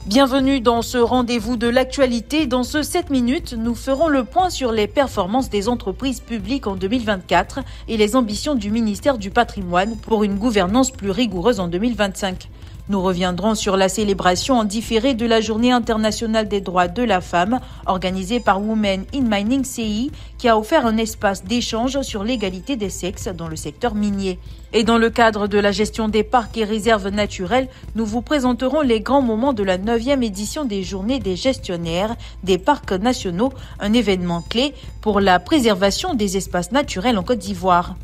Bienvenue dans ce rendez-vous de l'actualité. Dans ce 7 minutes, nous ferons le point sur les performances des entreprises publiques en 2024 et les ambitions du ministère du Patrimoine pour une gouvernance plus rigoureuse en 2025. Nous reviendrons sur la célébration en différé de la Journée internationale des droits de la femme, organisée par Women in Mining CI, qui a offert un espace d'échange sur l'égalité des sexes dans le secteur minier. Et dans le cadre de la gestion des parcs et réserves naturelles, nous vous présenterons les grands moments de la 9e édition des Journées des gestionnaires des parcs nationaux, un événement clé pour la préservation des espaces naturels en Côte d'Ivoire.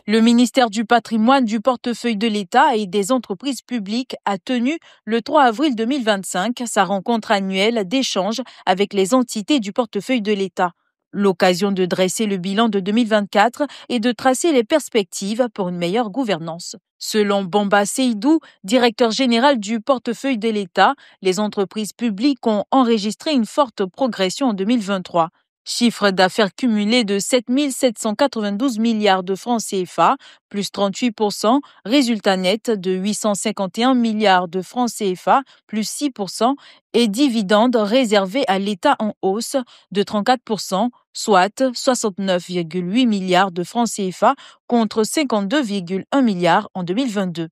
Le ministère du Patrimoine, du portefeuille de l'État et des entreprises publiques a tenu le 3 avril 2025 sa rencontre annuelle d'échange avec les entités du portefeuille de l'État. L'occasion de dresser le bilan de 2024 et de tracer les perspectives pour une meilleure gouvernance. Selon Bamba Seydou, directeur général du portefeuille de l'État, les entreprises publiques ont enregistré une forte progression en 2023. Chiffre d'affaires cumulé de 7 792 milliards de francs CFA, plus 38%, résultat net de 851 milliards de francs CFA, plus 6%, et dividendes réservés à l'État en hausse de 34%, soit 69,8 milliards de francs CFA contre 52,1 milliards en 2022.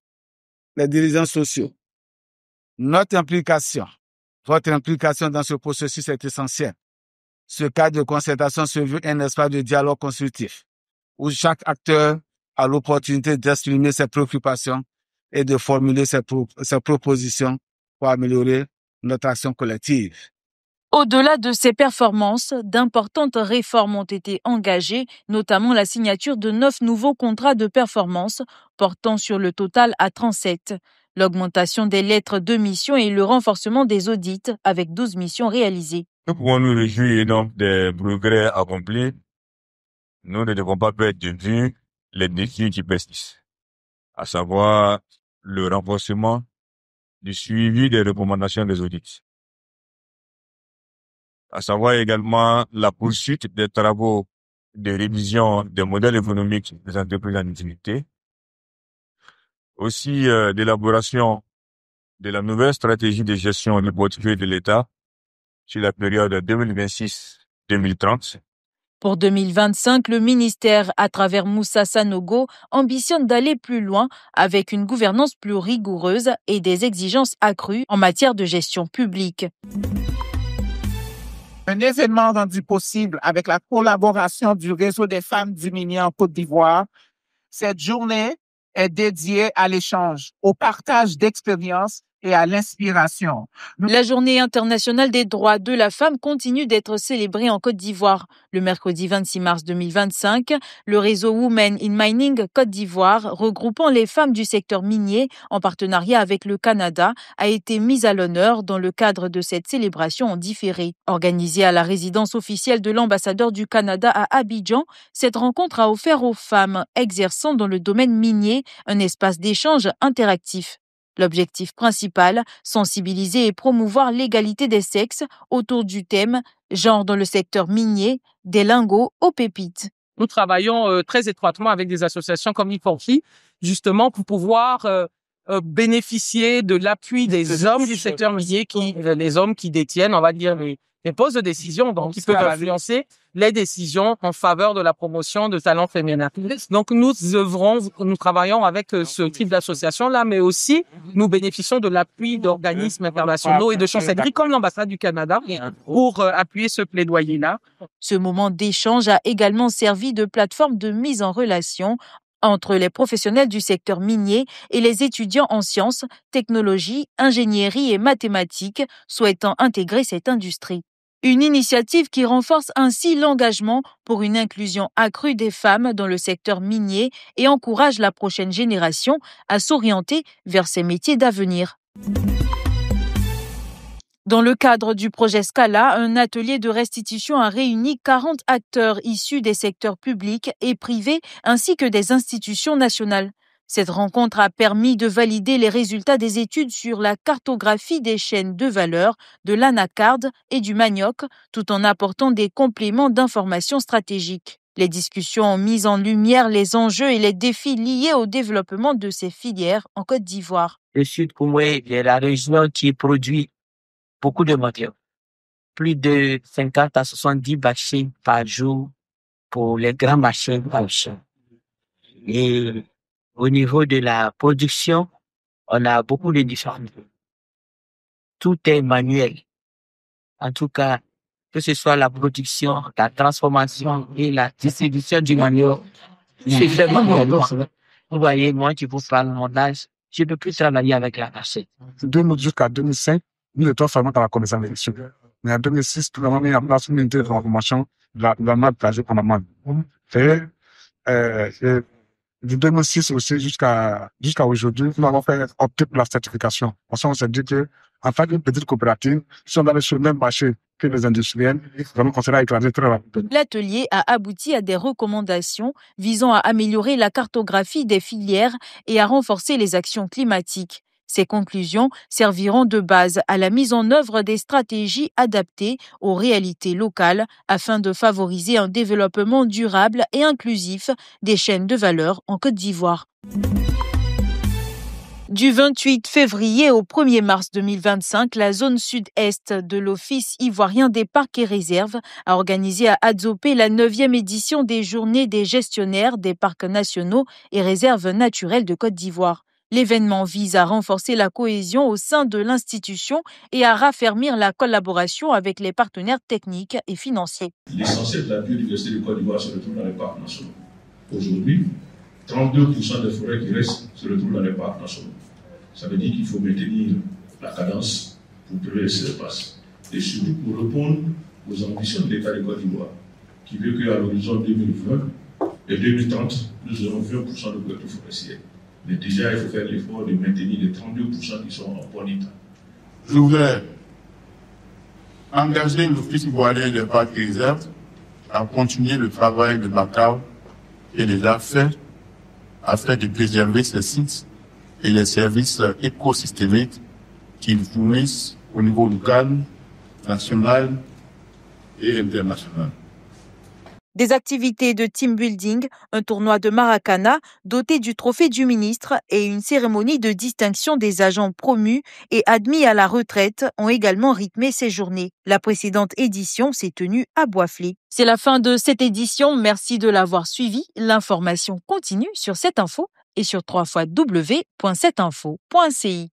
Les dirigeants sociaux, votre implication dans ce processus est essentielle. Ce cadre de concertation se veut un espace de dialogue constructif où chaque acteur a l'opportunité d'exprimer ses préoccupations et de formuler ses propositions pour améliorer notre action collective. Au-delà de ces performances, d'importantes réformes ont été engagées, notamment la signature de 9 nouveaux contrats de performance portant sur le total à 37. L'augmentation des lettres de mission et le renforcement des audits avec 12 missions réalisées. Nous pouvons nous réjouir donc des progrès accomplis. Nous ne devons pas perdre de vue les défis qui persistent, à savoir le renforcement du suivi des recommandations des audits, à savoir également la poursuite des travaux de révision des modèles économiques des entreprises en activité, aussi d'élaboration de la nouvelle stratégie de gestion du portefeuille de l'État sur la période 2026-2030. Pour 2025, le ministère, à travers Moussa Sanogo, ambitionne d'aller plus loin avec une gouvernance plus rigoureuse et des exigences accrues en matière de gestion publique. Un événement rendu possible avec la collaboration du réseau des femmes du minier en Côte d'Ivoire. Cette journée est dédiée à l'échange, au partage d'expériences et à l'inspiration. La Journée internationale des droits de la femme continue d'être célébrée en Côte d'Ivoire. Le mercredi 26 mars 2025, le réseau Women in Mining Côte d'Ivoire, regroupant les femmes du secteur minier en partenariat avec le Canada, a été mis à l'honneur dans le cadre de cette célébration en différé. Organisée à la résidence officielle de l'ambassadeur du Canada à Abidjan, cette rencontre a offert aux femmes exerçant dans le domaine minier un espace d'échange interactif. L'objectif principal, sensibiliser et promouvoir l'égalité des sexes autour du thème « Genre dans le secteur minier, des lingots aux pépites ». Nous travaillons très étroitement avec des associations comme IFORFI, justement pour pouvoir bénéficier de l'appui des hommes du secteur minier, les hommes qui détiennent, on va dire, les postes de décision, donc qui peuvent influencer les décisions en faveur de la promotion de talents féminins. Donc nous travaillons avec ce type d'association-là, mais aussi nous bénéficions de l'appui d'organismes internationaux et de chancelleries comme l'ambassade du Canada pour appuyer ce plaidoyer-là. Ce moment d'échange a également servi de plateforme de mise en relation entre les professionnels du secteur minier et les étudiants en sciences, technologies, ingénierie et mathématiques souhaitant intégrer cette industrie. Une initiative qui renforce ainsi l'engagement pour une inclusion accrue des femmes dans le secteur minier et encourage la prochaine génération à s'orienter vers ces métiers d'avenir. Dans le cadre du projet Scala, un atelier de restitution a réuni 40 acteurs issus des secteurs publics et privés ainsi que des institutions nationales. Cette rencontre a permis de valider les résultats des études sur la cartographie des chaînes de valeur de l'anacarde et du manioc, tout en apportant des compléments d'informations stratégiques. Les discussions ont mis en lumière les enjeux et les défis liés au développement de ces filières en Côte d'Ivoire. Le Sud Koumoué est la région qui produit beaucoup de matières. Plus de 50 à 70 machines par jour pour les grands machines par jour. Et au niveau de la production, on a beaucoup de différences. Tout est manuel. En tout cas, que ce soit la production, la transformation et la distribution du manioc, c'est fait manuellement. Vous voyez, moi qui vous parle de mon âge, je ne peux plus travailler avec la machine. Jusqu'à 2005, nous étions seulement dans la commission d'élection. Mais en 2006, nous avons mis en place une unité de transformation de la marque placée en amende. Et de 2006 aussi jusqu'à aujourd'hui, nous avons fait opter pour la certification. Parce qu'on s'est dit que, en tant qu'une petite coopérative, si on allait sur le même marché que les industriels, vraiment on sera écrasé très rapidement. L'atelier a abouti à des recommandations visant à améliorer la cartographie des filières et à renforcer les actions climatiques. Ces conclusions serviront de base à la mise en œuvre des stratégies adaptées aux réalités locales afin de favoriser un développement durable et inclusif des chaînes de valeur en Côte d'Ivoire. Du 28 février au 1er mars 2025, la zone sud-est de l'Office ivoirien des parcs et réserves a organisé à Adzopé la 9e édition des Journées des gestionnaires des parcs nationaux et réserves naturelles de Côte d'Ivoire. L'événement vise à renforcer la cohésion au sein de l'institution et à raffermir la collaboration avec les partenaires techniques et financiers. L'essentiel de la biodiversité de Côte d'Ivoire se retrouve dans les parcs nationaux. Aujourd'hui, 32% des forêts qui restent se retrouvent dans les parcs nationaux. Ça veut dire qu'il faut maintenir la cadence pour préserver ces espaces. Et surtout pour répondre aux ambitions de l'État de Côte d'Ivoire, qui veut qu'à l'horizon 2020 et 2030, nous aurons 20% de couverture forestière. Mais déjà, il faut faire l'effort de maintenir les 32% qui sont en bon état. Je voudrais engager l'Office ivoirien des parcs et réserves à continuer le travail de Bakao et déjà fait afin de préserver ces sites et les services écosystémiques qu'ils fournissent au niveau local, national et international. Des activités de team building, un tournoi de Maracana doté du trophée du ministre et une cérémonie de distinction des agents promus et admis à la retraite ont également rythmé ces journées. La précédente édition s'est tenue à Boisflé. C'est la fin de cette édition. Merci de l'avoir suivi. L'information continue sur 7info et sur www.7info.ci.